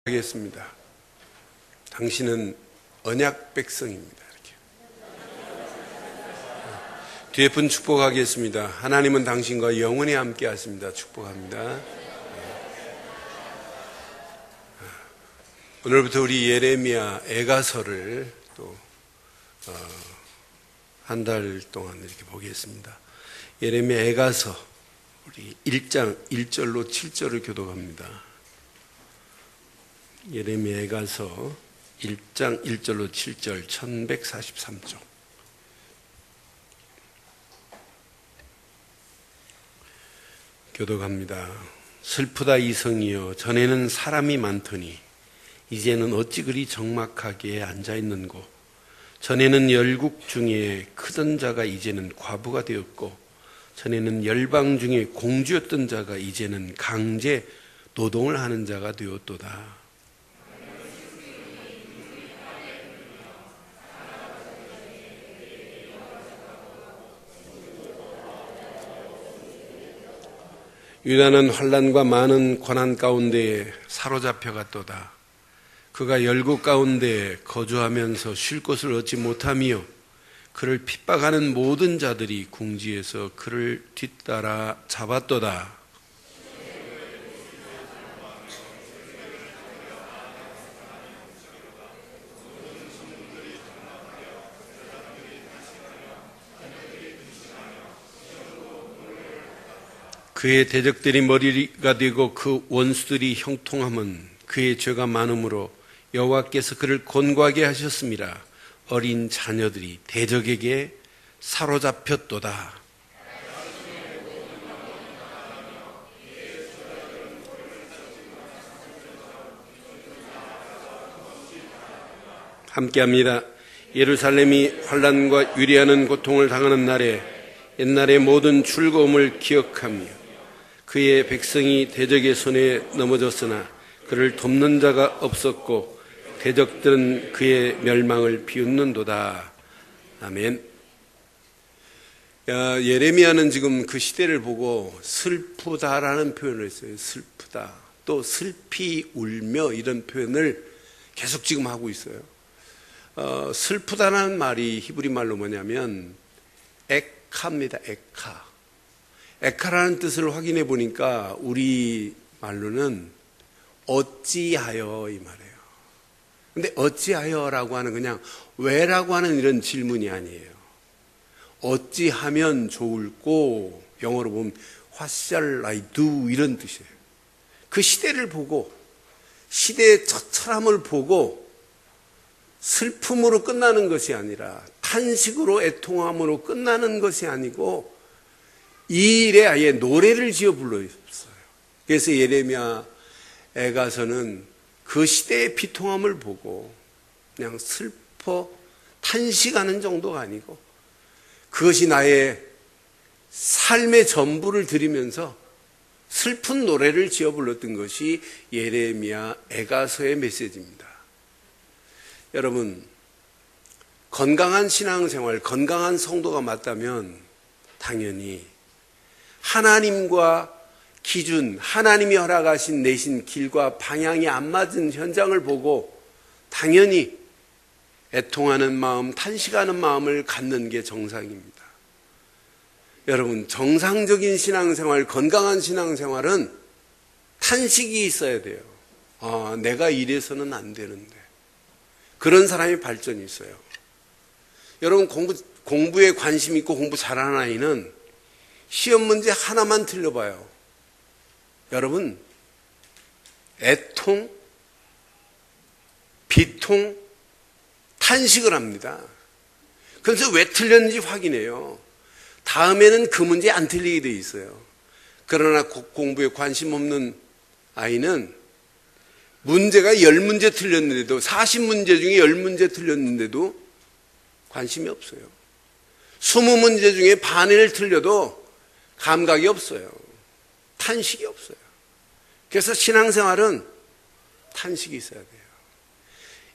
하겠습니다. 당신은 언약 백성입니다. 이렇게. 뒤에 분 축복하겠습니다. 하나님은 당신과 영원히 함께 하십니다. 축복합니다. 오늘부터 우리 예레미야 애가서를 또 한 달 동안 이렇게 보겠습니다. 예레미야 애가서 우리 1장 1절로 7절을 교독합니다. 예레미야 애가서 1장 1절로 7절 1143쪽. 교독합니다. 슬프다 이성이여, 전에는 사람이 많더니 이제는 어찌 그리 적막하게 앉아있는고. 전에는 열국 중에 크던 자가 이제는 과부가 되었고, 전에는 열방 중에 공주였던 자가 이제는 강제 노동을 하는 자가 되었도다. 유다는 환난과 많은 고난 가운데에 사로잡혀 갔도다. 그가 열국 가운데 거주하면서 쉴 곳을 얻지 못하며 그를 핍박하는 모든 자들이 궁지에서 그를 뒤따라 잡았도다. 그의 대적들이 머리가 되고 그 원수들이 형통함은 그의 죄가 많음으로 여호와께서 그를 곤고하게 하셨습니다. 어린 자녀들이 대적에게 사로잡혔도다. 함께합니다. 예루살렘이 환난과 유리하는 고통을 당하는 날에 옛날의 모든 즐거움을 기억하며 그의 백성이 대적의 손에 넘어졌으나 그를 돕는 자가 없었고 대적들은 그의 멸망을 비웃는도다. 아멘. 예레미야는 지금 그 시대를 보고 슬프다라는 표현을 했어요. 슬프다. 또 슬피 울며 이런 표현을 계속 지금 하고 있어요. 슬프다라는 말이 히브리 말로 뭐냐면 에카입니다. 에카. 에카라는 뜻을 확인해 보니까 우리 말로는 어찌하여 이 말이에요. 근데 어찌하여라고 하는 그냥 왜라고 하는 이런 질문이 아니에요. 어찌하면 좋을꼬, 영어로 보면 What shall I do 이런 뜻이에요. 그 시대를 보고 시대의 처참함을 보고 슬픔으로 끝나는 것이 아니라 탄식으로 애통함으로 끝나는 것이 아니고 이 일에 아예 노래를 지어 불렀어요. 그래서 예레미야 애가서는 그 시대의 비통함을 보고 그냥 슬퍼 탄식하는 정도가 아니고 그것이 나의 삶의 전부를 드리면서 슬픈 노래를 지어 불렀던 것이 예레미야 애가서의 메시지입니다. 여러분, 건강한 신앙생활, 건강한 성도가 맞다면 당연히 하나님과 기준, 하나님이 허락하신 내신 길과 방향이 안 맞은 현장을 보고 당연히 애통하는 마음, 탄식하는 마음을 갖는 게 정상입니다. 여러분, 정상적인 신앙생활, 건강한 신앙생활은 탄식이 있어야 돼요. 내가 이래서는 안 되는데. 그런 사람이 발전이 있어요. 여러분, 공부에 관심 있고 공부 잘하는 아이는 시험 문제 하나만 틀려봐요. 여러분, 애통, 비통, 탄식을 합니다. 그래서 왜 틀렸는지 확인해요. 다음에는 그 문제 안 틀리게 돼 있어요. 그러나 공부에 관심 없는 아이는 문제가 10문제 틀렸는데도 40문제 중에 10문제 틀렸는데도 관심이 없어요. 20문제 중에 반을 틀려도 감각이 없어요. 탄식이 없어요. 그래서 신앙생활은 탄식이 있어야 돼요.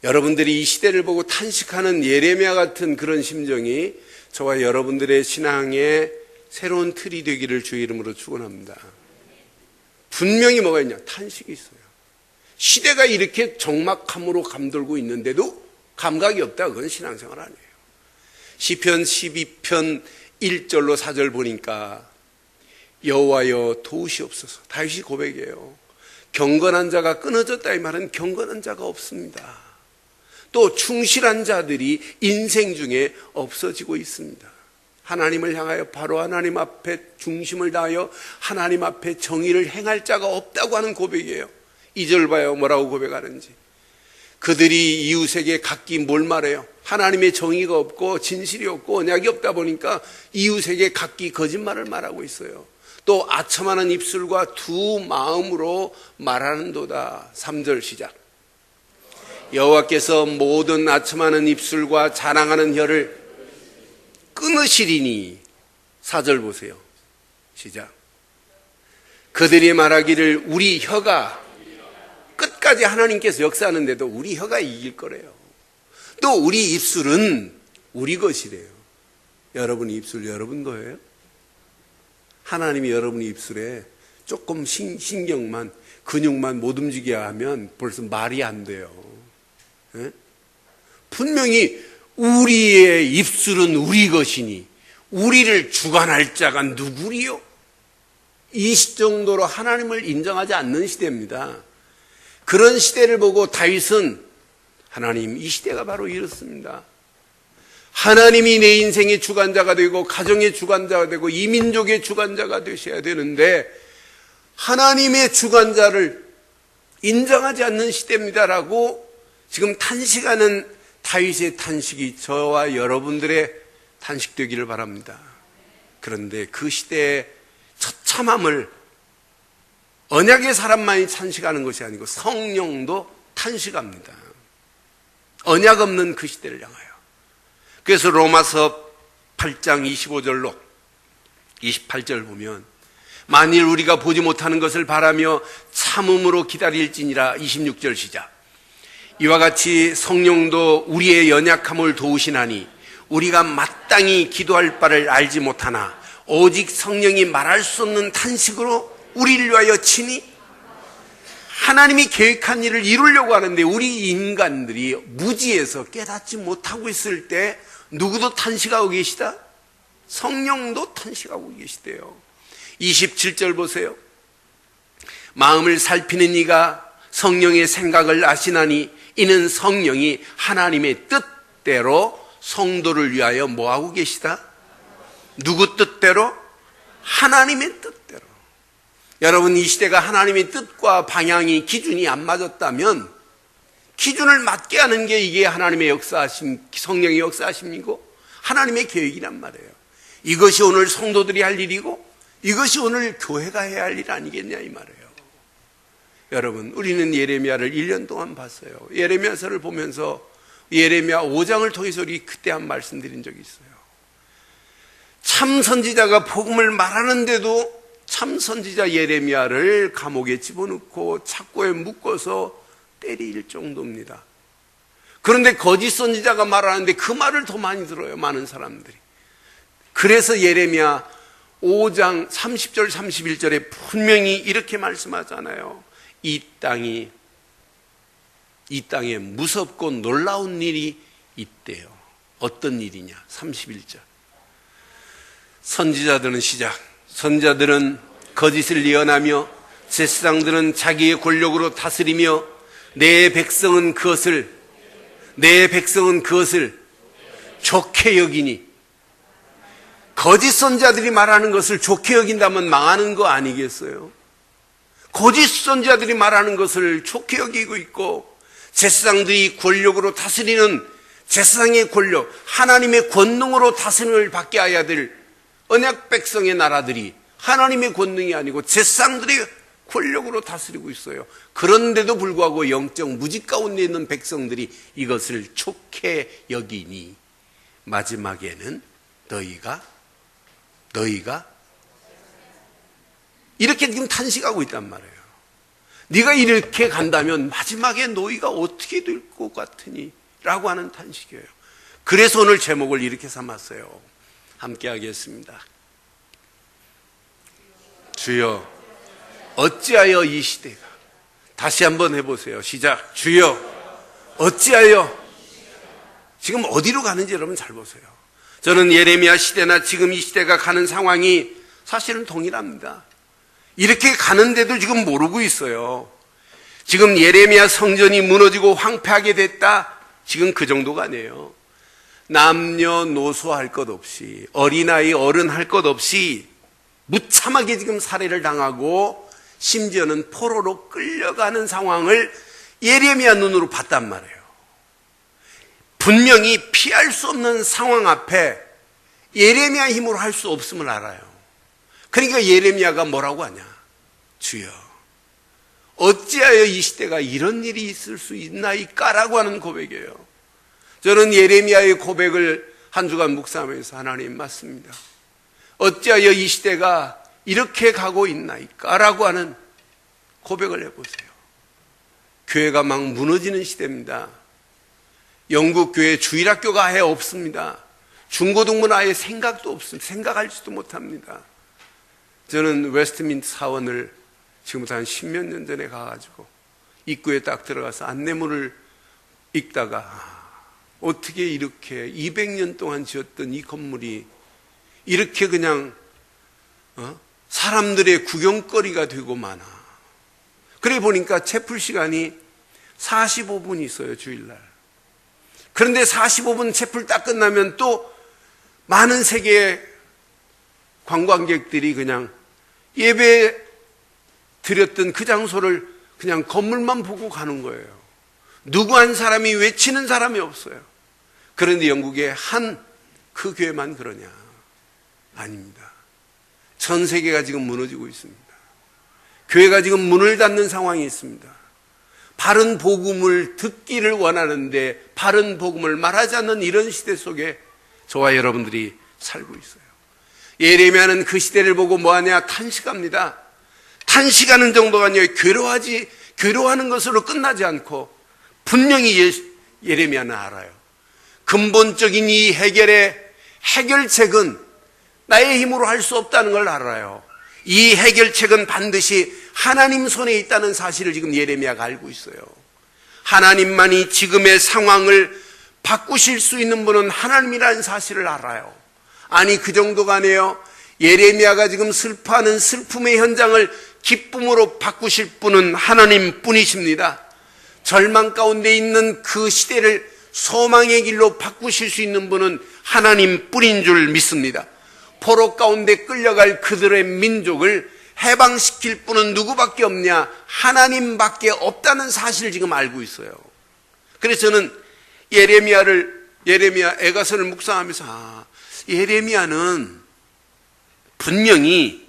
여러분들이 이 시대를 보고 탄식하는 예레미야 같은 그런 심정이 저와 여러분들의 신앙의 새로운 틀이 되기를 주의 이름으로 축원합니다. 분명히 뭐가 있냐? 탄식이 있어요. 시대가 이렇게 적막함으로 감돌고 있는데도 감각이 없다. 그건 신앙생활 아니에요. 시편 12편 1절로 4절 보니까 여호와여 도우시옵소서. 다윗이 고백이에요. 경건한 자가 끊어졌다. 이 말은 경건한 자가 없습니다. 또 충실한 자들이 인생 중에 없어지고 있습니다. 하나님을 향하여 바로 하나님 앞에 중심을 다하여 하나님 앞에 정의를 행할 자가 없다고 하는 고백이에요. 2절 봐요. 뭐라고 고백하는지. 그들이 이웃에게 각기 뭘 말해요? 하나님의 정의가 없고 진실이 없고 언약이 없다 보니까 이웃에게 각기 거짓말을 말하고 있어요. 또 아첨하는 입술과 두 마음으로 말하는도다. 3절 시작. 여호와께서 모든 아첨하는 입술과 자랑하는 혀를 끊으시리니. 4절 보세요. 시작. 그들이 말하기를 우리 혀가, 끝까지 하나님께서 역사하는데도 우리 혀가 이길 거래요. 또 우리 입술은 우리 것이래요. 여러분 입술 여러분 거예요? 하나님이 여러분 입술에 조금 신경만 근육만 못 움직이게 하면 벌써 말이 안 돼요. 예? 분명히 우리의 입술은 우리 것이니 우리를 주관할 자가 누구리요? 이 정도로 하나님을 인정하지 않는 시대입니다. 그런 시대를 보고 다윗은 하나님, 이 시대가 바로 이렇습니다. 하나님이 내 인생의 주관자가 되고 가정의 주관자가 되고 이 민족의 주관자가 되셔야 되는데 하나님의 주관자를 인정하지 않는 시대입니다라고 지금 탄식하는 다윗의 탄식이 저와 여러분들의 탄식되기를 바랍니다. 그런데 그 시대의 처참함을 언약의 사람만이 탄식하는 것이 아니고 성령도 탄식합니다. 언약 없는 그 시대를 향하여. 그래서 로마서 8장 25절로 28절 보면 만일 우리가 보지 못하는 것을 바라며 참음으로 기다릴지니라. 26절 시작. 이와 같이 성령도 우리의 연약함을 도우시나니 우리가 마땅히 기도할 바를 알지 못하나 오직 성령이 말할 수 없는 탄식으로 우리를 위하여 치니. 하나님이 계획한 일을 이루려고 하는데 우리 인간들이 무지해서 깨닫지 못하고 있을 때 누구도 탄식하고 계시다? 성령도 탄식하고 계시대요. 27절 보세요. 마음을 살피는 이가 성령의 생각을 아시나니 이는 성령이 하나님의 뜻대로 성도를 위하여 뭐하고 계시다? 누구 뜻대로? 하나님의 뜻대로. 여러분, 이 시대가 하나님의 뜻과 방향이 기준이 안 맞았다면 기준을 맞게 하는 게 이게 하나님의 역사하심, 성령의 역사하심이고 하나님의 계획이란 말이에요. 이것이 오늘 성도들이 할 일이고 이것이 오늘 교회가 해야 할 일 아니겠냐 이 말이에요. 여러분, 우리는 예레미야를 1년 동안 봤어요. 예레미야서를 보면서 예레미야 5장을 통해서 우리 그때 한 말씀드린 적이 있어요. 참 선지자가 복음을 말하는데도 참 선지자 예레미야를 감옥에 집어넣고 착고에 묶어서 때릴 정도입니다. 그런데 거짓 선지자가 말하는데 그 말을 더 많이 들어요, 많은 사람들이. 그래서 예레미야 5장 30절 31절에 분명히 이렇게 말씀하잖아요. 이 땅에 무섭고 놀라운 일이 있대요. 어떤 일이냐? 31절. 선지자들은 시작. 선지자들은 거짓을 예언하며 제사장들은 자기의 권력으로 다스리며 내 백성은 그것을 좋게 여기니. 거짓 선지자들이 말하는 것을 좋게 여긴다면 망하는 거 아니겠어요? 거짓 선지자들이 말하는 것을 좋게 여기고 있고 제사장들이 권력으로 다스리는 제사장의 권력, 하나님의 권능으로 다스림을 받게 하여야 될 언약 백성의 나라들이 하나님의 권능이 아니고 제사장들의 권력으로 다스리고 있어요. 그런데도 불구하고 영적 무지 가운데 있는 백성들이 이것을 좋게 여기니 마지막에는 너희가 이렇게 지금 탄식하고 있단 말이에요. 네가 이렇게 간다면 마지막에 너희가 어떻게 될 것 같으니? 라고 하는 탄식이에요. 그래서 오늘 제목을 이렇게 삼았어요. 함께 하겠습니다. 주여, 어찌하여 이 시대가 다시 한번 해보세요. 시작. 주여, 어찌하여. 지금 어디로 가는지 여러분 잘 보세요. 저는 예레미야 시대나 지금 이 시대가 가는 상황이 사실은 동일합니다. 이렇게 가는데도 지금 모르고 있어요. 지금 예레미야 성전이 무너지고 황폐하게 됐다. 지금 그 정도가 아니에요. 남녀노소 할 것 없이, 어린아이 어른 할 것 없이 무참하게 지금 살해를 당하고 심지어는 포로로 끌려가는 상황을 예레미야 눈으로 봤단 말이에요. 분명히 피할 수 없는 상황 앞에 예레미야 힘으로 할 수 없음을 알아요. 그러니까 예레미야가 뭐라고 하냐? 주여, 어찌하여 이 시대가 이런 일이 있을 수 있나이까라고 하는 고백이에요. 저는 예레미야의 고백을 한 주간 묵상하면서 하나님 맞습니다. 어찌하여 이 시대가 이렇게 가고 있나이까라고 하는 고백을 해보세요. 교회가 막 무너지는 시대입니다. 영국 교회 주일학교가 아예 없습니다. 중고등부는 아예 생각도 없습니다. 생각할지도 못합니다. 저는 웨스트민트 사원을 지금부터 한 10몇 년 전에 가가지고 입구에 딱 들어가서 안내문을 읽다가 어떻게 이렇게 200년 동안 지었던 이 건물이 이렇게 그냥 사람들의 구경거리가 되고 많아. 그래 보니까 채플 시간이 45분 있어요, 주일날. 그런데 45분 채플 딱 끝나면 또 많은 세계의 관광객들이 그냥 예배 드렸던 그 장소를 그냥 건물만 보고 가는 거예요. 누구 한 사람이 외치는 사람이 없어요. 그런데 영국의 한 그 교회만 그러냐? 아닙니다. 전 세계가 지금 무너지고 있습니다. 교회가 지금 문을 닫는 상황이 있습니다. 바른 복음을 듣기를 원하는데 바른 복음을 말하지 않는 이런 시대 속에 저와 여러분들이 살고 있어요. 예레미야는 그 시대를 보고 뭐하냐? 탄식합니다. 탄식하는 정도가 아니에요. 괴로워하는 것으로 끝나지 않고 분명히 예레미야는 알아요. 근본적인 이 해결책은 나의 힘으로 할 수 없다는 걸 알아요. 이 해결책은 반드시 하나님 손에 있다는 사실을 지금 예레미야가 알고 있어요. 하나님만이 지금의 상황을 바꾸실 수 있는 분은 하나님이라는 사실을 알아요. 아니, 그 정도가 아니에요. 예레미야가 지금 슬퍼하는 슬픔의 현장을 기쁨으로 바꾸실 분은 하나님 뿐이십니다. 절망 가운데 있는 그 시대를 소망의 길로 바꾸실 수 있는 분은 하나님 뿐인 줄 믿습니다. 포로 가운데 끌려갈 그들의 민족을 해방시킬 분은 누구밖에 없냐? 하나님밖에 없다는 사실을 지금 알고 있어요. 그래서 저는 예레미야 애가서를 묵상하면서 예레미야는 분명히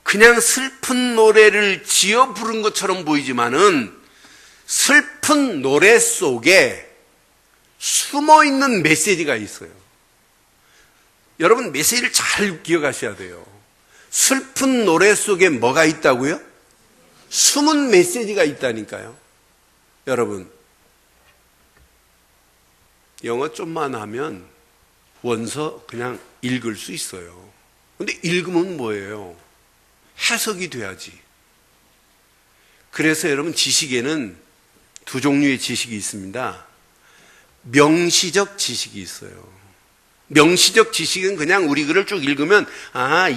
그냥 슬픈 노래를 지어 부른 것처럼 보이지만은 슬픈 노래 속에 숨어 있는 메시지가 있어요. 여러분, 메시지를 잘 기억하셔야 돼요. 슬픈 노래 속에 뭐가 있다고요? 숨은 메시지가 있다니까요. 여러분, 영어 좀만 하면 원서 그냥 읽을 수 있어요. 근데 읽으면 뭐예요? 해석이 돼야지. 그래서 여러분, 지식에는 두 종류의 지식이 있습니다. 명시적 지식이 있어요. 명시적 지식은 그냥 우리 글을 쭉 읽으면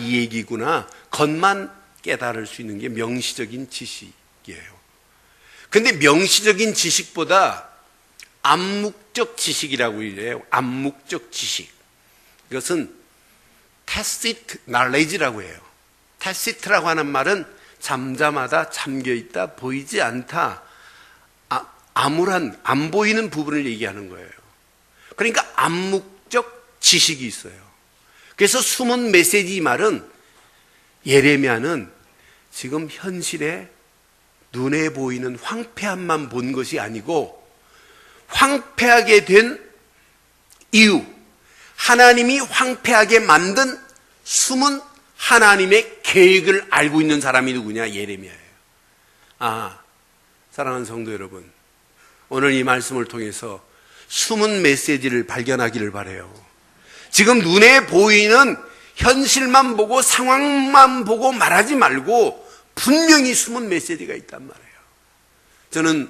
이 얘기구나, 겉만 깨달을 수 있는 게 명시적인 지식이에요. 근데 명시적인 지식보다 암묵적 지식이라고 해요. 암묵적 지식. 이것은 tacit knowledge라고 해요. tacit라고 하는 말은 잠잠하다, 잠겨있다, 보이지 않다, 암울한, 안 보이는 부분을 얘기하는 거예요. 그러니까 암묵적 지식이 있어요. 그래서 숨은 메시지 말은 예레미야는 지금 현실에 눈에 보이는 황폐함만 본 것이 아니고 황폐하게 된 이유, 하나님이 황폐하게 만든 숨은 하나님의 계획을 알고 있는 사람이 누구냐? 예레미야예요. 사랑하는 성도 여러분, 오늘 이 말씀을 통해서 숨은 메시지를 발견하기를 바라요. 지금 눈에 보이는 현실만 보고 상황만 보고 말하지 말고 분명히 숨은 메시지가 있단 말이에요. 저는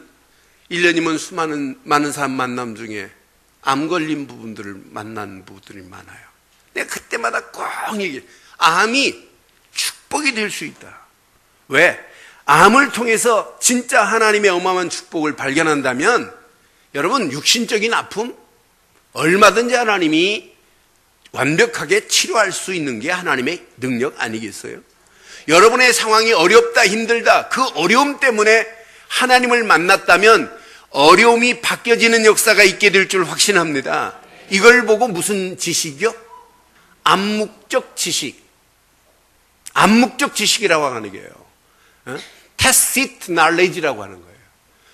1년이면 많은 사람 만남 중에 암 걸린 부분들을 만난 부분들이 많아요. 내가 그때마다 꼭 얘기해. 암이 축복이 될 수 있다. 왜? 암을 통해서 진짜 하나님의 어마어마한 축복을 발견한다면 여러분, 육신적인 아픔 얼마든지 하나님이 완벽하게 치료할 수 있는 게 하나님의 능력 아니겠어요? 여러분의 상황이 어렵다, 힘들다, 그 어려움 때문에 하나님을 만났다면 어려움이 바뀌어지는 역사가 있게 될 줄 확신합니다. 이걸 보고 무슨 지식이요? 암묵적 지식. 암묵적 지식이라고 하는 거예요. tacit knowledge라고 하는 거예요.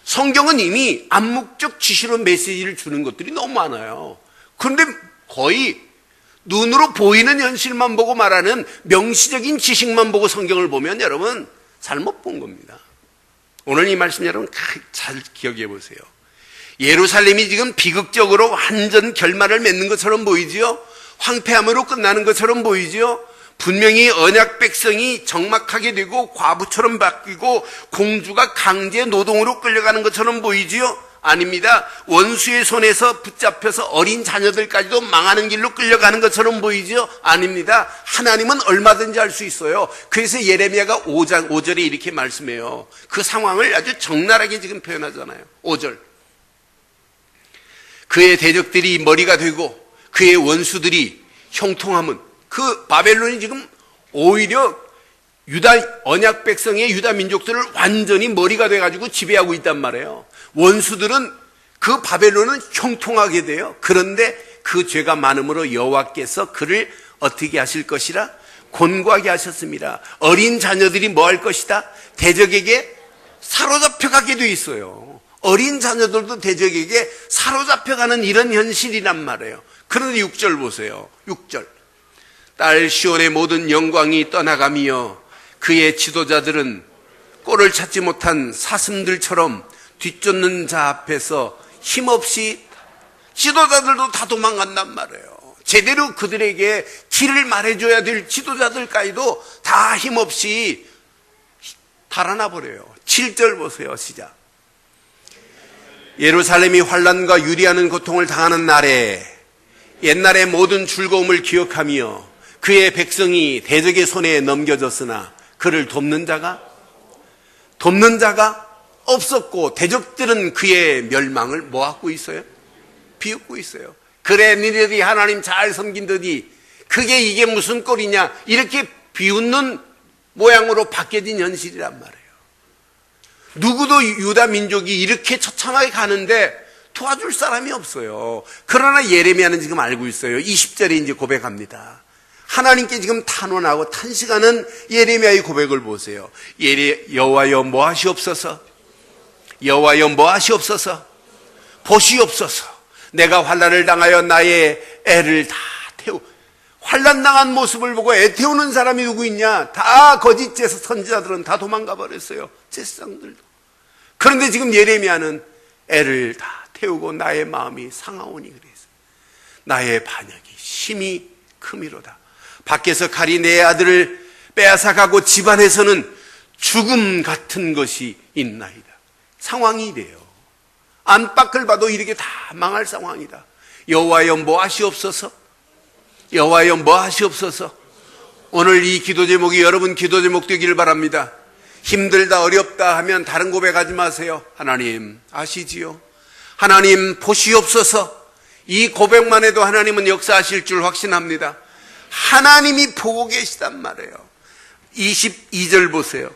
성경은 이미 암묵적 지식으로 메시지를 주는 것들이 너무 많아요. 그런데 거의 눈으로 보이는 현실만 보고 말하는 명시적인 지식만 보고 성경을 보면 여러분 잘못 본 겁니다. 오늘 이 말씀 여러분 잘 기억해 보세요. 예루살렘이 지금 비극적으로 완전 결말을 맺는 것처럼 보이지요? 황폐함으로 끝나는 것처럼 보이지요? 분명히 언약 백성이 적막하게 되고 과부처럼 바뀌고 공주가 강제 노동으로 끌려가는 것처럼 보이지요? 아닙니다. 원수의 손에서 붙잡혀서 어린 자녀들까지도 망하는 길로 끌려가는 것처럼 보이지요? 아닙니다. 하나님은 얼마든지 할 수 있어요. 그래서 예레미야가 5절에 이렇게 말씀해요. 그 상황을 아주 적나라하게 지금 표현하잖아요. 5절. 그의 대적들이 머리가 되고 그의 원수들이 형통함은, 그 바벨론이 지금 오히려 유다 언약 백성의 유다 민족들을 완전히 머리가 돼가지고 지배하고 있단 말이에요. 원수들은 그 바벨론은 형통하게 돼요. 그런데 그 죄가 많음으로 여호와께서 그를 어떻게 하실 것이라? 곤고하게 하셨습니다. 어린 자녀들이 뭐 할 것이다? 대적에게 사로잡혀가게 돼 있어요. 어린 자녀들도 대적에게 사로잡혀가는 이런 현실이란 말이에요. 그런데 6절 보세요. 6절. 딸 시온의 모든 영광이 떠나가며 그의 지도자들은 꼴을 찾지 못한 사슴들처럼 뒤쫓는 자 앞에서 힘없이, 지도자들도 다 도망간단 말이에요. 제대로 그들에게 길을 말해줘야 될 지도자들까지도 다 힘없이 달아나 버려요. 7절 보세요. 시작. 예루살렘이 환난과 유리하는 고통을 당하는 날에 옛날의 모든 즐거움을 기억하며 그의 백성이 대적의 손에 넘겨졌으나 그를 돕는 자가 없었고 대적들은 그의 멸망을 뭐하고 있어요? 비웃고 있어요. 그래 니네들이 하나님 잘 섬긴더니 그게 이게 무슨 꼴이냐, 이렇게 비웃는 모양으로 바뀌어진 현실이란 말이에요. 누구도 유다 민족이 이렇게 처참하게 가는데 도와줄 사람이 없어요. 그러나 예레미야는 지금 알고 있어요. 20절에 이제 고백합니다. 하나님께 지금 탄원하고 탄식하는 예레미야의 고백을 보세요. 여호와여 뭐하시옵소서, 여호와여 뭐하시옵소서, 보시옵소서. 내가 환난을 당하여 나의 애를 다 환난당한 모습을 보고 애 태우는 사람이 누구 있냐? 다 거짓 선지자들은 다 도망가 버렸어요. 제사장들도. 그런데 지금 예레미야는 애를 다 태우고 나의 마음이 상하오니 그래서 나의 반역이 심히 크미로다. 밖에서 칼이 내 아들을 빼앗아가고 집안에서는 죽음 같은 것이 있나이다. 상황이 이래요. 안팎을 봐도 이렇게 다 망할 상황이다. 여호와여 뭐하시옵소서, 여호와여 뭐하시옵소서. 오늘 이 기도 제목이 여러분 기도 제목 되기를 바랍니다. 힘들다 어렵다 하면 다른 고백하지 마세요. 하나님 아시지요? 하나님 보시옵소서. 이 고백만 해도 하나님은 역사하실 줄 확신합니다. 하나님이 보고 계시단 말이에요. 22절 보세요.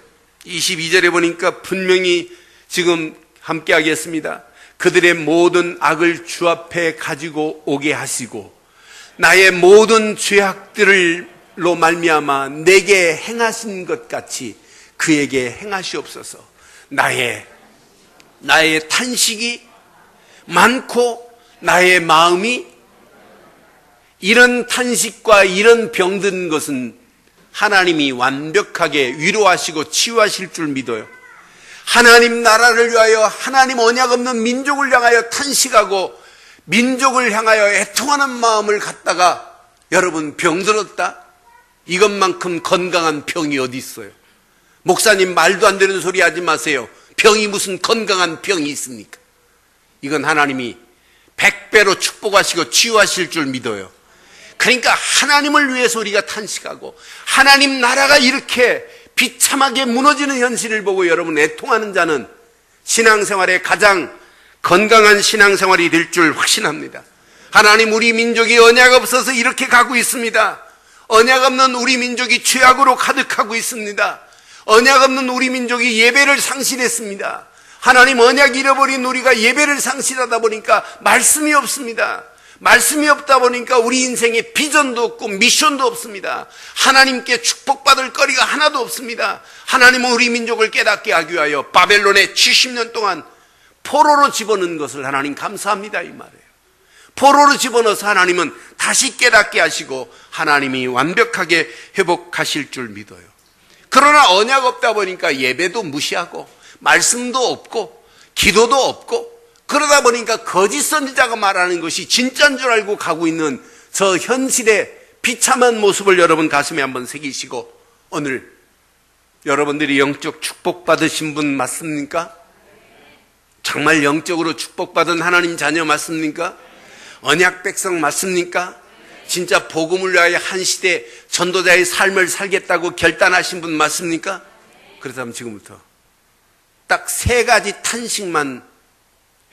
22절에 보니까 분명히 지금 함께 하겠습니다. 그들의 모든 악을 주 앞에 가지고 오게 하시고 나의 모든 죄악들로 말미암아 내게 행하신 것 같이 그에게 행하시옵소서. 나의 탄식이 많고 나의 마음이, 이런 탄식과 이런 병든 것은 하나님이 완벽하게 위로하시고 치유하실 줄 믿어요. 하나님 나라를 위하여, 하나님 언약 없는 민족을 향하여 탄식하고 민족을 향하여 애통하는 마음을 갖다가 여러분 병들었다? 이것만큼 건강한 병이 어디 있어요? 목사님 말도 안 되는 소리 하지 마세요. 병이 무슨 건강한 병이 있습니까? 이건 하나님이 100배로 축복하시고 치유하실 줄 믿어요. 그러니까 하나님을 위해서 우리가 탄식하고 하나님 나라가 이렇게 비참하게 무너지는 현실을 보고 여러분 애통하는 자는 신앙생활의 가장 건강한 신앙생활이 될 줄 확신합니다. 하나님, 우리 민족이 언약 없어서 이렇게 가고 있습니다. 언약 없는 우리 민족이 죄악으로 가득하고 있습니다. 언약 없는 우리 민족이 예배를 상실했습니다. 하나님, 언약 잃어버린 우리가 예배를 상실하다 보니까 말씀이 없습니다. 말씀이 없다 보니까 우리 인생에 비전도 없고 미션도 없습니다. 하나님께 축복받을 거리가 하나도 없습니다. 하나님은 우리 민족을 깨닫게 하기 위하여 바벨론에 70년 동안 포로로 집어넣은 것을 하나님 감사합니다, 이 말이에요. 포로로 집어넣어서 하나님은 다시 깨닫게 하시고 하나님이 완벽하게 회복하실 줄 믿어요. 그러나 언약 없다 보니까 예배도 무시하고 말씀도 없고 기도도 없고 그러다 보니까 거짓 선지자가 말하는 것이 진짜인 줄 알고 가고 있는 저 현실의 비참한 모습을 여러분 가슴에 한번 새기시고, 오늘 여러분들이 영적 축복받으신 분 맞습니까? 정말 영적으로 축복받은 하나님 자녀 맞습니까? 언약 백성 맞습니까? 진짜 복음을 위하여 한 시대 전도자의 삶을 살겠다고 결단하신 분 맞습니까? 그렇다면 지금부터 딱 3가지 탄식만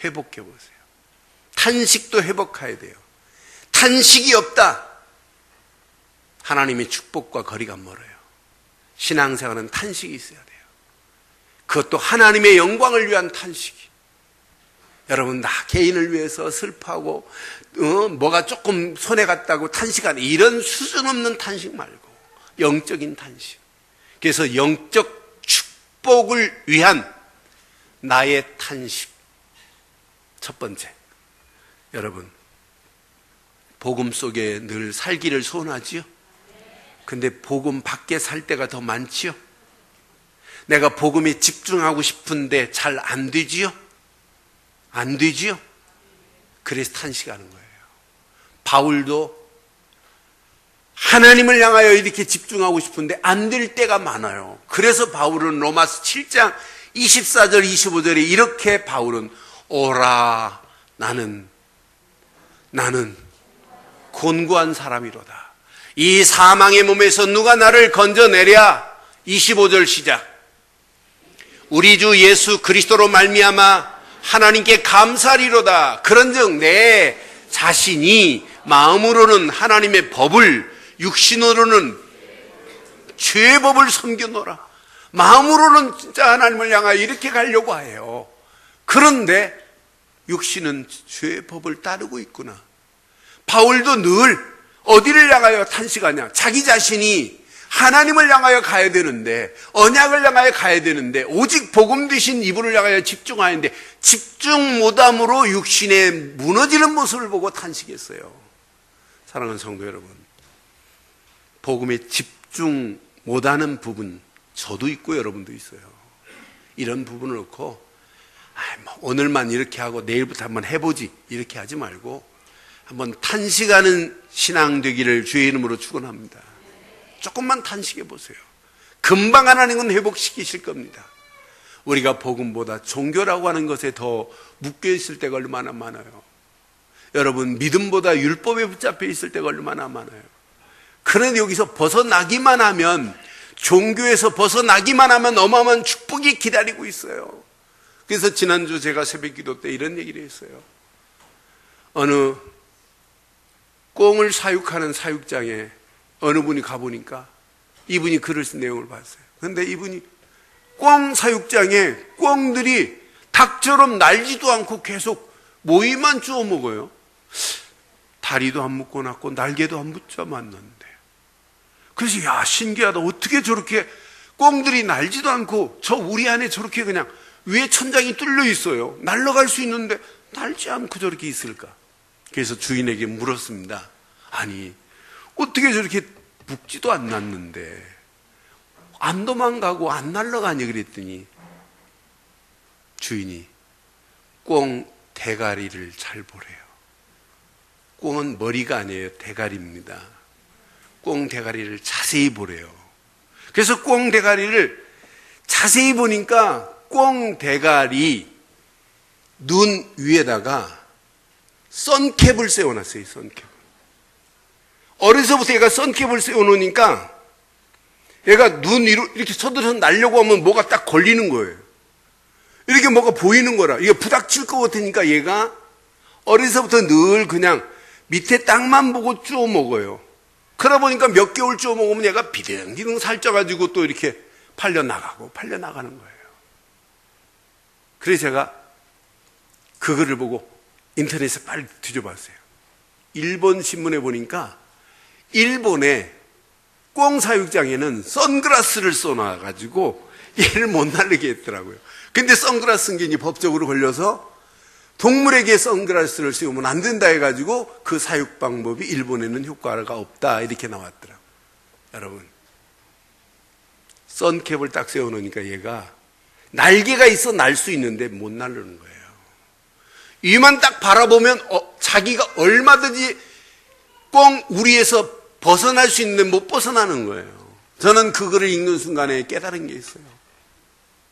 회복해 보세요. 탄식도 회복해야 돼요. 탄식이 없다, 하나님의 축복과 거리가 멀어요. 신앙생활은 탄식이 있어야 돼요. 그것도 하나님의 영광을 위한 탄식이. 여러분, 나 개인을 위해서 슬퍼하고 뭐가 조금 손해 갔다고 탄식하는 이런 수준 없는 탄식 말고 영적인 탄식. 그래서 영적 축복을 위한 나의 탄식. 첫 번째, 여러분, 복음 속에 늘 살기를 소원하지요? 근데 복음 밖에 살 때가 더 많지요? 내가 복음에 집중하고 싶은데 잘 안 되지요? 안 되지요? 그래서 탄식하는 거예요. 바울도 하나님을 향하여 이렇게 집중하고 싶은데 안 될 때가 많아요. 그래서 바울은 로마서 7장 24절 25절에 이렇게 바울은 오라, 나는 곤고한 사람이로다. 이 사망의 몸에서 누가 나를 건져내랴. 25절 시작. 우리 주 예수 그리스도로 말미암아 하나님께 감사리로다. 그런즉 내 자신이 마음으로는 하나님의 법을, 육신으로는 죄의 법을 섬겨노라. 마음으로는 진짜 하나님을 향하여 이렇게 가려고 해요. 그런데 육신은 죄의 법을 따르고 있구나. 바울도 늘 어디를 향하여 탄식하냐? 자기 자신이 하나님을 향하여 가야 되는데, 언약을 향하여 가야 되는데, 오직 복음 되신 이분을 향하여 집중하는데 집중 못함으로 육신의 무너지는 모습을 보고 탄식했어요. 사랑하는 성도 여러분, 복음에 집중 못하는 부분 저도 있고 여러분도 있어요. 이런 부분을 놓고 오늘만 이렇게 하고 내일부터 한번 해보지 이렇게 하지 말고 한번 탄식하는 신앙 되기를 주의 이름으로 축원합니다. 조금만 탄식해 보세요. 금방 하나님은 회복시키실 겁니다. 우리가 복음보다 종교라고 하는 것에 더 묶여 있을 때가 얼마나 많아요. 여러분, 믿음보다 율법에 붙잡혀 있을 때가 얼마나 많아요. 그런데 여기서 벗어나기만 하면, 종교에서 벗어나기만 하면 어마어마한 축복이 기다리고 있어요. 그래서 지난주 제가 새벽기도 때 이런 얘기를 했어요. 어느 꽁을 사육하는 사육장에 어느 분이 가보니까 이분이 글을 쓴 내용을 봤어요. 그런데 이분이 꽁 사육장에 꽁들이 닭처럼 날지도 않고 계속 모이만 주워 먹어요. 다리도 안 묶어놨고 날개도 안 붙여놨는데. 그래서 야, 신기하다. 어떻게 저렇게 꽁들이 날지도 않고 저 우리 안에 저렇게 그냥 위에 천장이 뚫려 있어요. 날아갈 수 있는데 날지 않고 저렇게 있을까? 그래서 주인에게 물었습니다. 아니, 어떻게 저렇게 묶지도 않았는데 안 도망가고 안 날아가니? 그랬더니 주인이 꽁 대가리를 잘 보래요. 꽁은 머리가 아니에요. 대가리입니다. 꽁 대가리를 자세히 보래요. 그래서 꽁 대가리를 자세히 보니까 꽁 대가리 눈 위에다가 선캡을 세워놨어요. 선캡. 어려서부터 얘가 선캡을 세워놓으니까 얘가 눈 위로 이렇게 서들어서 날려고 하면 뭐가 딱 걸리는 거예요. 이렇게 뭐가 보이는 거라. 이게 부닥칠 것 같으니까 얘가 어려서부터 늘 그냥 밑에 땅만 보고 쪼 먹어요. 그러다 보니까 몇 개월 쪼 먹으면 얘가 비등비등 살쪄가지고 또 이렇게 팔려나가는 거예요. 그래서 제가 그거를 보고 인터넷에 빨리 뒤져봤어요. 일본 신문에 보니까 일본의 꽁 사육장에는 선글라스를 써놔가지고 얘를 못 날리게 했더라고요. 근데 선글라스 쓴 법적으로 걸려서 동물에게 선글라스를 씌우면 안 된다 해가지고 그 사육 방법이 일본에는 효과가 없다 이렇게 나왔더라고요. 여러분, 선캡을 딱 세워놓으니까 얘가 날개가 있어 날 수 있는데 못 날르는 거예요. 위만 딱 바라보면 자기가 얼마든지 꽁 우리에서 벗어날 수 있는데 못 벗어나는 거예요. 저는 그거를 읽는 순간에 깨달은 게 있어요.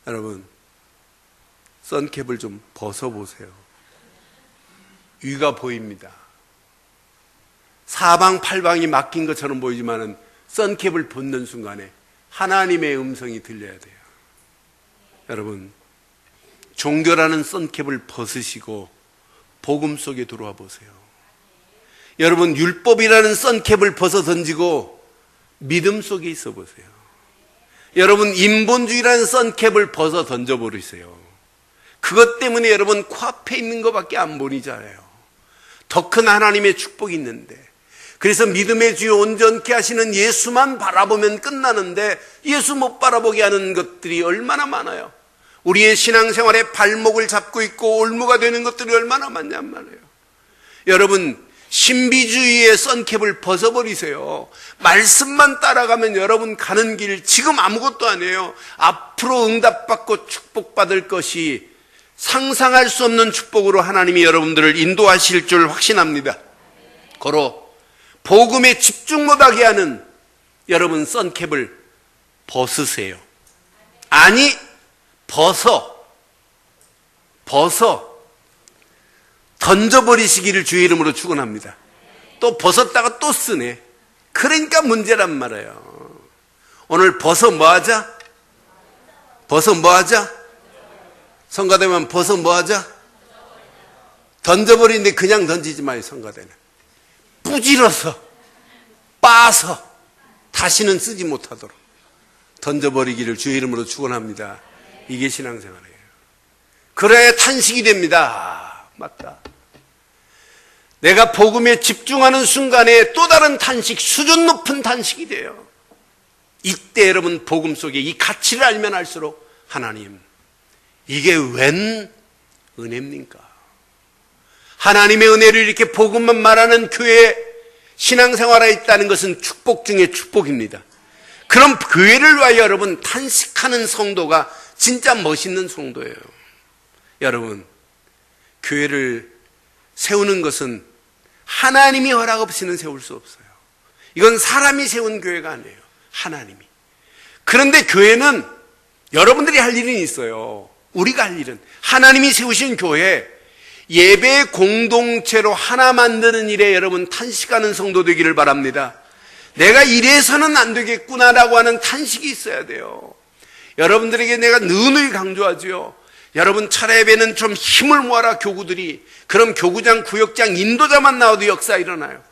여러분, 선캡을 좀 벗어보세요. 위가 보입니다. 사방팔방이 막힌 것처럼 보이지만은 선캡을 벗는 순간에 하나님의 음성이 들려야 돼요. 여러분, 종교라는 선캡을 벗으시고 복음 속에 들어와 보세요. 여러분, 율법이라는 선캡을 벗어 던지고 믿음 속에 있어 보세요. 여러분, 인본주의라는 선캡을 벗어 던져버리세요. 그것 때문에 여러분 코앞에 있는 것밖에 안 보이잖아요. 더 큰 하나님의 축복이 있는데, 그래서 믿음의 주요 온전케 하시는 예수만 바라보면 끝나는데 예수 못 바라보게 하는 것들이 얼마나 많아요. 우리의 신앙생활에 발목을 잡고 있고 올무가 되는 것들이 얼마나 많냔 말이에요. 여러분, 신비주의의 선캡을 벗어버리세요. 말씀만 따라가면 여러분 가는 길 지금 아무것도 아니에요. 앞으로 응답받고 축복받을 것이 상상할 수 없는 축복으로 하나님이 여러분들을 인도하실 줄 확신합니다. 고로 복음에 집중 못하게 하는 여러분 선캡을 벗으세요. 아니, 벗어 던져버리시기를 주의 이름으로 축원합니다. 또 벗었다가 또 쓰네. 그러니까 문제란 말이에요. 오늘 벗어 뭐하자? 벗어 뭐하자? 성가대면 벗어 뭐하자? 던져버리는데 그냥 던지지 마요. 성가대는 부질러서 빠서 다시는 쓰지 못하도록 던져버리기를 주의 이름으로 축원합니다. 이게 신앙생활이에요. 그래야 탄식이 됩니다. 맞다. 내가 복음에 집중하는 순간에 또 다른 탄식, 수준 높은 탄식이 돼요. 이때 여러분 복음 속에 이 가치를 알면 알수록 하나님, 이게 웬 은혜입니까? 하나님의 은혜를 이렇게 복음만 말하는 교회 신앙생활에 있다는 것은 축복 중에 축복입니다. 그럼 교회를 위하여 여러분 탄식하는 성도가 진짜 멋있는 성도예요. 여러분, 교회를 세우는 것은 하나님이 허락 없이는 세울 수 없어요. 이건 사람이 세운 교회가 아니에요. 하나님이. 그런데 교회는 여러분들이 할 일은 있어요. 우리가 할 일은 하나님이 세우신 교회, 예배 공동체로 하나 만드는 일에 여러분 탄식하는 성도 되기를 바랍니다. 내가 이래서는 안 되겠구나라고 하는 탄식이 있어야 돼요. 여러분들에게 내가 늘 강조하죠. 여러분 차례배는 좀 힘을 모아라 교구들이. 그럼 교구장, 구역장, 인도자만 나와도 역사 일어나요.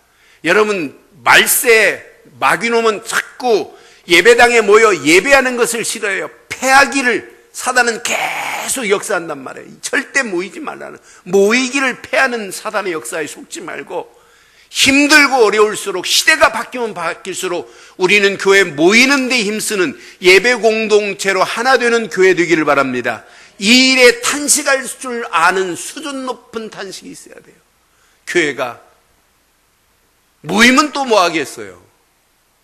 여러분 말세 마귀놈은 자꾸 예배당에 모여 예배하는 것을 싫어해요. 패하기를 사단은 계속 역사한단 말이에요. 절대 모이지 말라는, 모이기를 패하는 사단의 역사에 속지 말고 힘들고 어려울수록, 시대가 바뀌면 바뀔수록 우리는 교회 모이는 데 힘쓰는 예배 공동체로 하나 되는 교회 되기를 바랍니다. 이 일에 탄식할 줄 아는 수준 높은 탄식이 있어야 돼요. 교회가 모이면 또 뭐 하겠어요?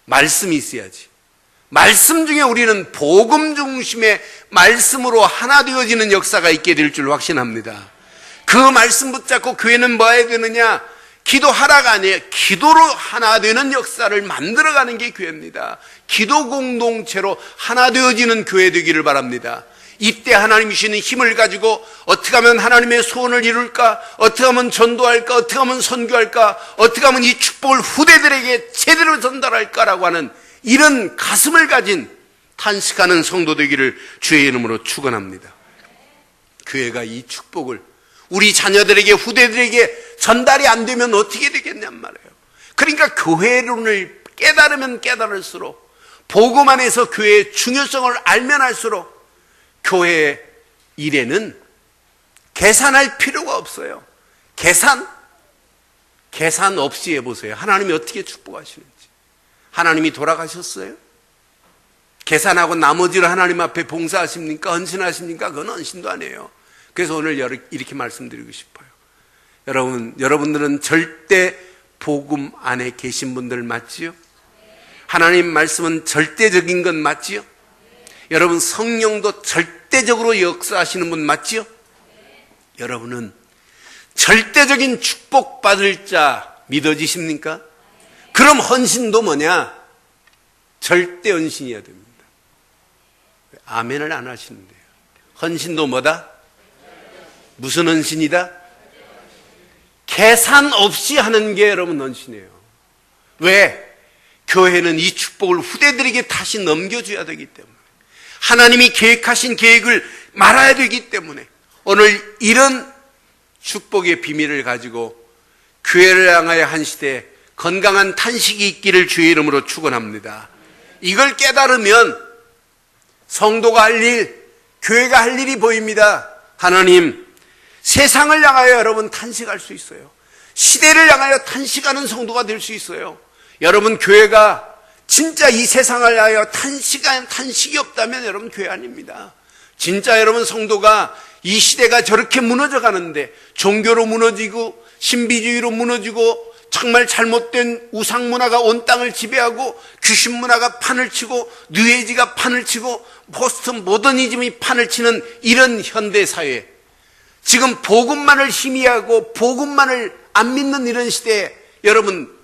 말씀이 있어야지. 말씀 중에 우리는 복음 중심의 말씀으로 하나 되어지는 역사가 있게 될 줄 확신합니다. 그 말씀 붙잡고 교회는 뭐 해야 되느냐? 기도하라가 아니에요. 기도로 하나 되는 역사를 만들어가는 게 교회입니다. 기도 공동체로 하나 되어지는 교회 되기를 바랍니다. 이때 하나님이 주시는 힘을 가지고 어떻게 하면 하나님의 소원을 이룰까? 어떻게 하면 전도할까? 어떻게 하면 선교할까? 어떻게 하면 이 축복을 후대들에게 제대로 전달할까라고 하는 이런 가슴을 가진 탄식하는 성도 되기를 주의 이름으로 축원합니다. 교회가 이 축복을 우리 자녀들에게 후대들에게 전달이 안 되면 어떻게 되겠냔 말이에요. 그러니까 교회론을 깨달으면 깨달을수록 복음 안에서 교회의 중요성을 알면 알수록 교회 일에는 계산할 필요가 없어요. 계산 없이 해보세요. 하나님이 어떻게 축복하시는지. 하나님이 돌아가셨어요? 계산하고 나머지를 하나님 앞에 봉사하십니까? 헌신하십니까? 그건 헌신도 아니에요. 그래서 오늘 이렇게 말씀드리고 싶어요. 여러분들은 절대 복음 안에 계신 분들 맞지요? 하나님 말씀은 절대적인 건 맞지요? 여러분 성령도 절대적으로 역사하시는 분 맞지요? 여러분은 절대적인 축복받을 자 믿어지십니까? 그럼 헌신도 뭐냐? 절대 헌신이어야 됩니다. 아멘을 안 하시는데요. 헌신도 뭐다? 무슨 헌신이다? 계산 없이 하는 게 여러분 헌신이에요. 왜? 교회는 이 축복을 후대들에게 다시 넘겨줘야 되기 때문에, 하나님이 계획하신 계획을 말아야 되기 때문에 오늘 이런 축복의 비밀을 가지고 교회를 향하여 한 시대 건강한 탄식이 있기를 주의 이름으로 축원합니다. 이걸 깨달으면 성도가 할 일, 교회가 할 일이 보입니다. 하나님, 세상을 향하여 여러분 탄식할 수 있어요. 시대를 향하여 탄식하는 성도가 될 수 있어요. 여러분 교회가 진짜 이 세상을 향하여 탄식이 없다면 여러분 교회 아닙니다. 진짜 여러분 성도가 이 시대가 저렇게 무너져 가는데 종교로 무너지고 신비주의로 무너지고 정말 잘못된 우상문화가 온 땅을 지배하고 귀신문화가 판을 치고 뉴에이지가 판을 치고 포스트 모더니즘이 판을 치는 이런 현대사회, 지금 복음만을 희미하고 복음만을 안 믿는 이런 시대에 여러분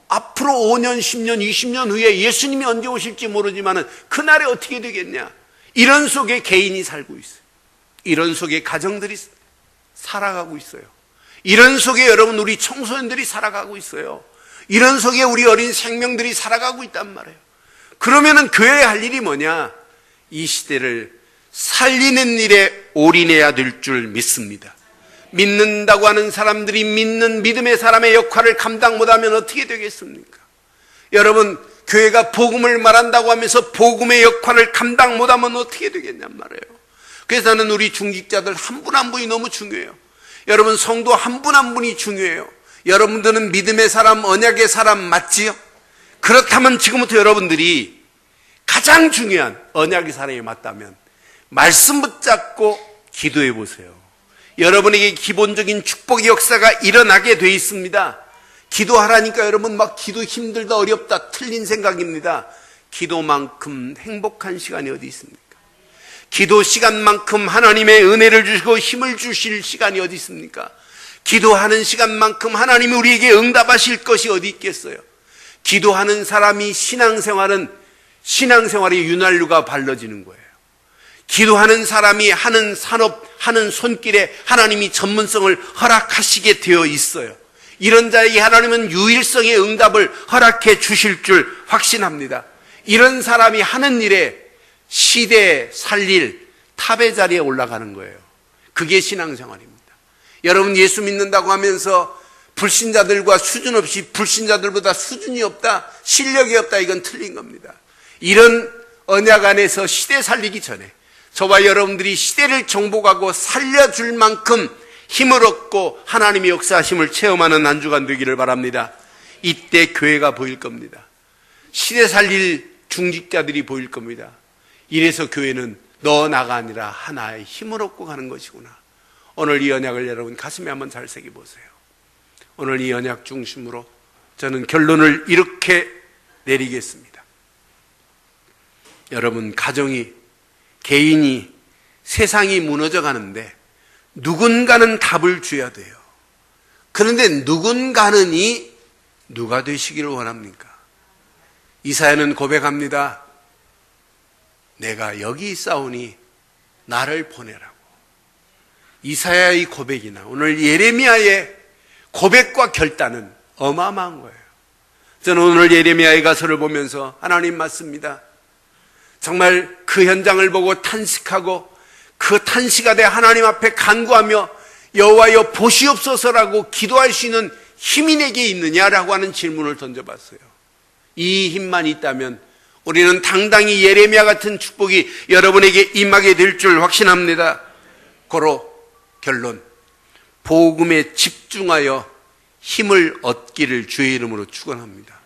앞으로 5년, 10년, 20년 후에 예수님이 언제 오실지 모르지만 그날에 어떻게 되겠냐. 이런 속에 개인이 살고 있어요. 이런 속에 가정들이 살아가고 있어요. 이런 속에 여러분 우리 청소년들이 살아가고 있어요. 이런 속에 우리 어린 생명들이 살아가고 있단 말이에요. 그러면은 교회에 할 일이 뭐냐? 이 시대를 살리는 일에 올인해야 될 줄 믿습니다. 믿는다고 하는 사람들이 믿는 믿음의 사람의 역할을 감당 못하면 어떻게 되겠습니까? 여러분 교회가 복음을 말한다고 하면서 복음의 역할을 감당 못하면 어떻게 되겠냔 말이에요. 그래서 저는 우리 중직자들 한 분 한 분이 너무 중요해요. 여러분 성도 한 분 한 분이 중요해요. 여러분들은 믿음의 사람, 언약의 사람 맞지요? 그렇다면 지금부터 여러분들이 가장 중요한 언약의 사람이 맞다면 말씀 붙잡고 기도해 보세요. 여러분에게 기본적인 축복의 역사가 일어나게 돼 있습니다. 기도하라니까 여러분 막 기도 힘들다 어렵다 틀린 생각입니다. 기도만큼 행복한 시간이 어디 있습니까? 기도 시간만큼 하나님의 은혜를 주시고 힘을 주실 시간이 어디 있습니까? 기도하는 시간만큼 하나님이 우리에게 응답하실 것이 어디 있겠어요? 기도하는 사람이 신앙생활의 윤활유가 발라지는 거예요. 기도하는 사람이 하는 산업, 하는 손길에 하나님이 전문성을 허락하시게 되어 있어요. 이런 자에게 하나님은 유일성의 응답을 허락해 주실 줄 확신합니다. 이런 사람이 하는 일에 시대에 살릴 탑의 자리에 올라가는 거예요. 그게 신앙생활입니다. 여러분 예수 믿는다고 하면서 불신자들과 수준 없이 불신자들보다 수준이 없다, 실력이 없다, 이건 틀린 겁니다. 이런 언약 안에서 시대 살리기 전에 저와 여러분들이 시대를 정복하고 살려줄 만큼 힘을 얻고 하나님의 역사하심을 체험하는 한 주간 되기를 바랍니다. 이때 교회가 보일 겁니다. 시대 살릴 중직자들이 보일 겁니다. 이래서 교회는 너 나가 아니라 하나의 힘을 얻고 가는 것이구나. 오늘 이 언약을 여러분 가슴에 한번 잘 새겨보세요. 오늘 이 언약 중심으로 저는 결론을 이렇게 내리겠습니다. 여러분 가정이, 개인이, 세상이 무너져 가는데 누군가는 답을 줘야 돼요. 그런데 누군가는이 누가 되시기를 원합니까? 이사야는 고백합니다. 내가 여기 있사오니 나를 보내라고. 이사야의 고백이나 오늘 예레미야의 고백과 결단은 어마어마한 거예요. 저는 오늘 예레미야의 가서를 보면서 하나님 맞습니다. 정말 그 현장을 보고 탄식하고 그 탄식하되 하나님 앞에 간구하며 여호와여 보시옵소서라고 기도할 수 있는 힘이 내게 있느냐라고 하는 질문을 던져봤어요. 이 힘만 있다면 우리는 당당히 예레미야 같은 축복이 여러분에게 임하게 될 줄 확신합니다. 고로 결론, 복음에 집중하여 힘을 얻기를 주의 이름으로 축원합니다.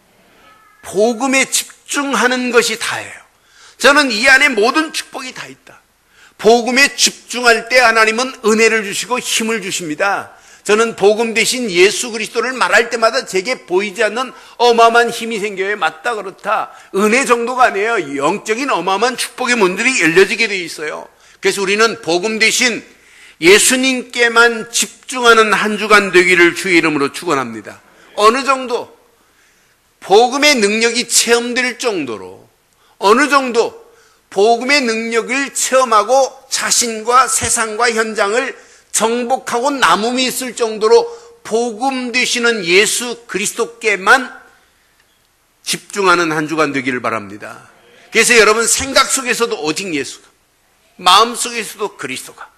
복음에 집중하는 것이 다예요. 저는 이 안에 모든 축복이 다 있다. 복음에 집중할 때 하나님은 은혜를 주시고 힘을 주십니다. 저는 복음 대신 예수 그리스도를 말할 때마다 제게 보이지 않는 어마어마한 힘이 생겨요. 맞다 그렇다. 은혜 정도가 아니에요. 영적인 어마어마한 축복의 문들이 열려지게 되어 있어요. 그래서 우리는 복음 대신 예수님께만 집중하는 한 주간 되기를 주의 이름으로 축원합니다. 어느 정도 복음의 능력이 체험될 정도로, 어느 정도 복음의 능력을 체험하고 자신과 세상과 현장을 정복하고 남음이 있을 정도로 복음 되시는 예수 그리스도께만 집중하는 한 주간 되기를 바랍니다. 그래서 여러분 생각 속에서도 오직 예수가, 마음 속에서도 그리스도가,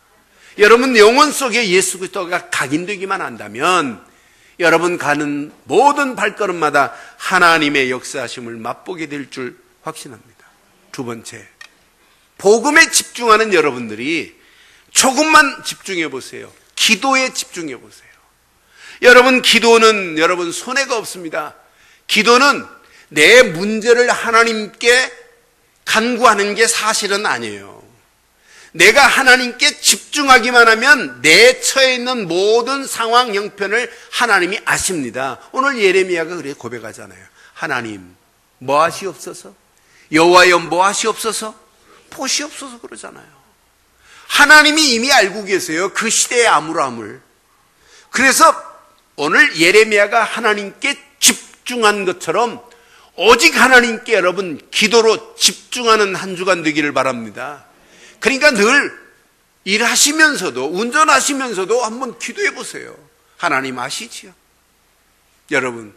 여러분 영혼 속에 예수 그리스도가 각인되기만 한다면 여러분 가는 모든 발걸음마다 하나님의 역사하심을 맛보게 될 줄 확신합니다. 두 번째, 복음에 집중하는 여러분들이 조금만 집중해 보세요. 기도에 집중해 보세요. 여러분 기도는 여러분 손해가 없습니다. 기도는 내 문제를 하나님께 간구하는 게 사실은 아니에요. 내가 하나님께 집중하기만 하면 내 처해 있는 모든 상황 형편을 하나님이 아십니다. 오늘 예레미야가 그렇게 고백하잖아요. 하나님 뭐 하시옵소서? 여호와여 뭐 하시옵소서? 보시옵소서 그러잖아요. 하나님이 이미 알고 계세요. 그 시대의 암울함을. 그래서 오늘 예레미야가 하나님께 집중한 것처럼 오직 하나님께 여러분 기도로 집중하는 한 주간 되기를 바랍니다. 그러니까 늘 일하시면서도 운전하시면서도 한번 기도해 보세요. 하나님 아시지요? 여러분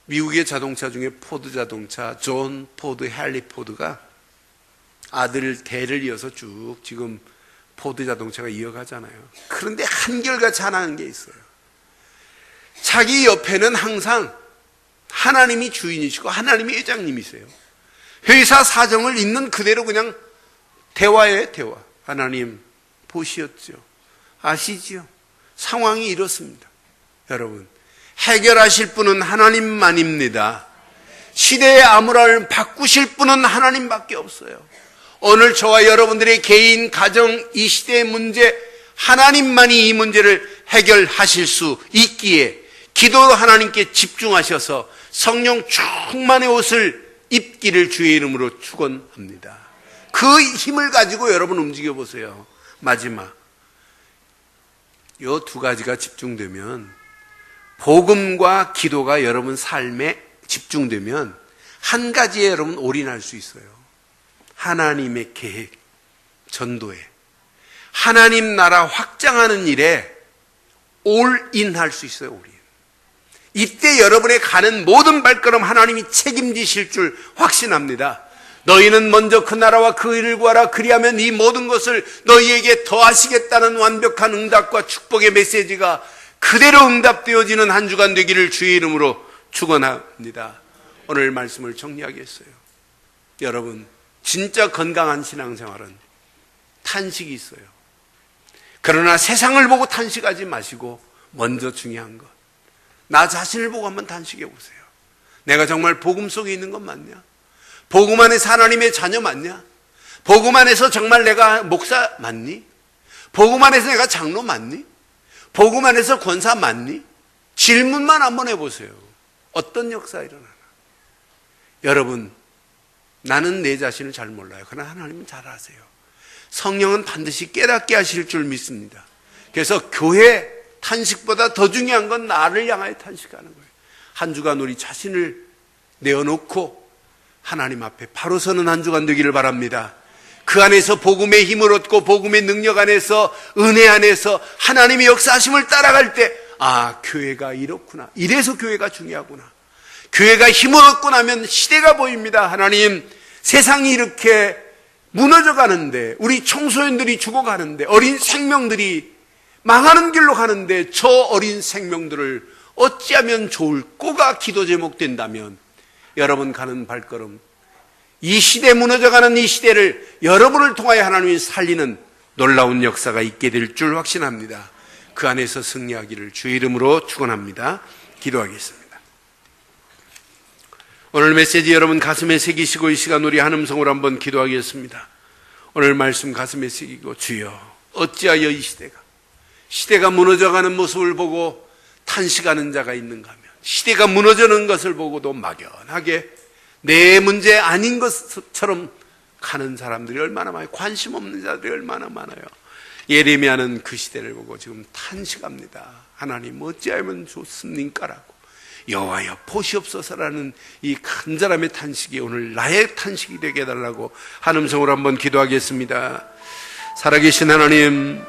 미국의 자동차 중에 포드 자동차 존 포드 헨리 포드가 아들 대를 이어서 쭉 지금 포드 자동차가 이어가잖아요. 그런데 한결같이 하나는 게 있어요. 자기 옆에는 항상 하나님이 주인이시고 하나님이 회장님이세요. 회사 사정을 있는 그대로 그냥 대화예요, 대화. 하나님 보시었죠? 아시지요? 상황이 이렇습니다. 여러분 해결하실 분은 하나님만입니다. 시대의 암울함을 바꾸실 분은 하나님밖에 없어요. 오늘 저와 여러분들의 개인, 가정, 이 시대의 문제 하나님만이 이 문제를 해결하실 수 있기에 기도로 하나님께 집중하셔서 성령 충만의 옷을 입기를 주의 이름으로 축원합니다. 그 힘을 가지고 여러분 움직여 보세요. 마지막 이 두 가지가 집중되면, 복음과 기도가 여러분 삶에 집중되면 한 가지에 여러분 올인할 수 있어요. 하나님의 계획, 전도에, 하나님 나라 확장하는 일에 올인할 수 있어요. 우리 이때 여러분의 가는 모든 발걸음 하나님이 책임지실 줄 확신합니다. 너희는 먼저 그 나라와 그 일을 구하라. 그리하면 이 모든 것을 너희에게 더하시겠다는 완벽한 응답과 축복의 메시지가 그대로 응답되어지는 한 주간 되기를 주의 이름으로 축원합니다. 오늘 말씀을 정리하겠어요. 여러분 진짜 건강한 신앙생활은 탄식이 있어요. 그러나 세상을 보고 탄식하지 마시고 먼저 중요한 것, 나 자신을 보고 한번 탄식해 보세요. 내가 정말 복음 속에 있는 것 맞냐? 복음 안에서 하나님의 자녀 맞냐? 복음 안에서 정말 내가 목사 맞니? 복음 안에서 내가 장로 맞니? 복음 안에서 권사 맞니? 질문만 한번 해보세요. 어떤 역사가 일어나나? 여러분, 나는 내 자신을 잘 몰라요. 그러나 하나님은 잘 아세요. 성령은 반드시 깨닫게 하실 줄 믿습니다. 그래서 교회 탄식보다 더 중요한 건 나를 향하여 탄식하는 거예요. 한 주간 우리 자신을 내어놓고 하나님 앞에 바로 서는 한 주간 되기를 바랍니다. 그 안에서 복음의 힘을 얻고 복음의 능력 안에서, 은혜 안에서 하나님의 역사하심을 따라갈 때, 아, 교회가 이렇구나. 이래서 교회가 중요하구나. 교회가 힘을 얻고 나면 시대가 보입니다. 하나님, 세상이 이렇게 무너져 가는데, 우리 청소년들이 죽어가는데, 어린 생명들이 망하는 길로 가는데, 저 어린 생명들을 어찌하면 좋을꼬가 기도 제목 된다면, 여러분 가는 발걸음, 이 시대 무너져가는 이 시대를 여러분을 통하여 하나님이 살리는 놀라운 역사가 있게 될 줄 확신합니다. 그 안에서 승리하기를 주의 이름으로 축원합니다. 기도하겠습니다. 오늘 메시지 여러분 가슴에 새기시고 이 시간 우리 한음성으로 한번 기도하겠습니다. 오늘 말씀 가슴에 새기고, 주여 어찌하여 이 시대가 무너져가는 모습을 보고 탄식하는 자가 있는가 하면, 시대가 무너지는 것을 보고도 막연하게 내 문제 아닌 것처럼 가는 사람들이 얼마나 많아요. 관심 없는 자들이 얼마나 많아요. 예레미야는 그 시대를 보고 지금 탄식합니다. 하나님 어찌하면 좋습니까라고. 여호와여 보시옵소서라는 이 간절함의 탄식이 오늘 나의 탄식이 되게 해달라고 한음성으로 한번 기도하겠습니다. 살아계신 하나님,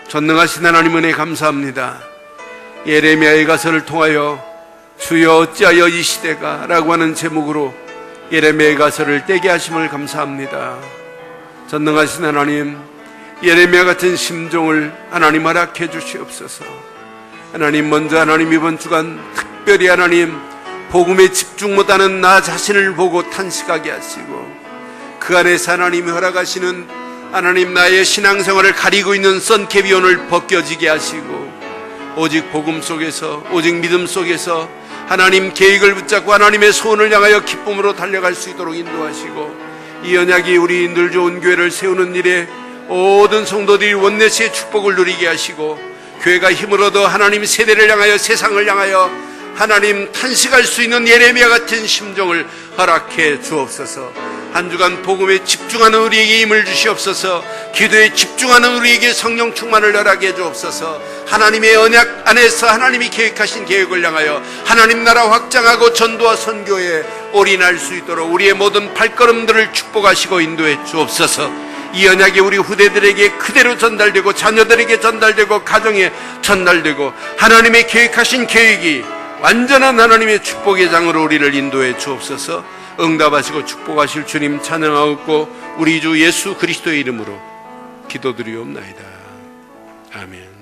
전능하신 하나님 은혜 감사합니다. 예레미야의 가서를 통하여 주여 어찌하여 이 시대가 라고 하는 제목으로 예레미야의 가서를 떼게 하심을 감사합니다. 전능하신 하나님, 예레미야 같은 심정을 하나님 허락해 주시옵소서. 하나님, 먼저 하나님 이번 주간 특별히 하나님 복음에 집중 못하는 나 자신을 보고 탄식하게 하시고, 그 안에서 하나님이 허락하시는 하나님 나의 신앙생활을 가리고 있는 선캐비온을 벗겨지게 하시고, 오직 복음 속에서, 오직 믿음 속에서 하나님 계획을 붙잡고 하나님의 소원을 향하여 기쁨으로 달려갈 수 있도록 인도하시고, 이 언약이 우리 늘 좋은 교회를 세우는 일에 모든 성도들이 원내스의 축복을 누리게 하시고, 교회가 힘을 얻어 하나님 세대를 향하여, 세상을 향하여 하나님 탄식할 수 있는 예레미야 같은 심정을 허락해 주옵소서. 한 주간 복음에 집중하는 우리에게 힘을 주시옵소서. 기도에 집중하는 우리에게 성령 충만을 허락해 주옵소서. 하나님의 언약 안에서 하나님이 계획하신 계획을 향하여 하나님 나라 확장하고 전도와 선교에 올인할 수 있도록 우리의 모든 발걸음들을 축복하시고 인도해 주옵소서. 이 언약이 우리 후대들에게 그대로 전달되고, 자녀들에게 전달되고, 가정에 전달되고, 하나님의 계획하신 계획이 완전한 하나님의 축복의 장으로 우리를 인도해 주옵소서. 응답하시고 축복하실 주님 찬양하옵고 우리 주 예수 그리스도의 이름으로 기도드리옵나이다. 아멘.